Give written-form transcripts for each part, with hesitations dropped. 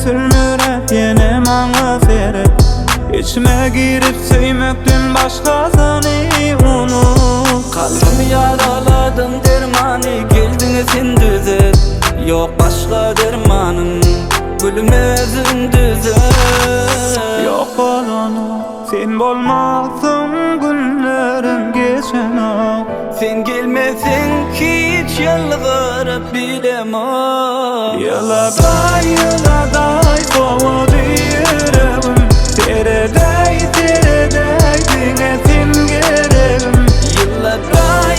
sürmürep yine maňa seret. İçime girip söýmekden başgasany unut. Kalbimi yaraladım dermani, geldiňe sen düzet. Yok başka dermanım, gülüm özün düzet. Yok bolany sen bolmaksın, günlerim geçenok. Sen gelmesin ki hiç yalvarıp bilemem. Yıladay soğudu yüreğim. Teredey dine sen gereğim. Yıladay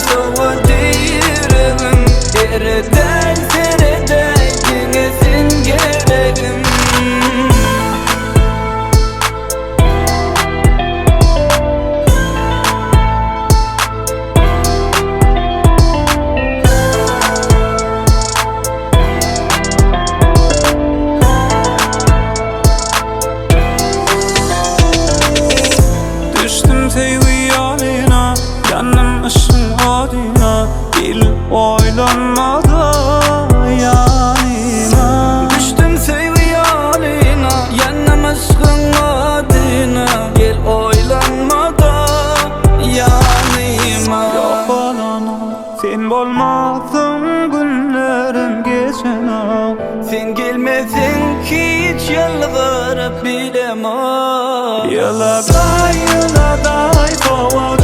soğudu yüreğim. Teredey dine sen gereğim. Düştüm sevgi yoluna, yanım ışın odina. Dil oylanmadı yanıma. Düştüm sevgi yoluna, yanım aşkın adına. Gel oylanma da yanıma. Yok bolany sen bolmaksın, günlerim geçenok. Sen gelmesin ki hiç yalvarıp bilemem. Yıladay soğudu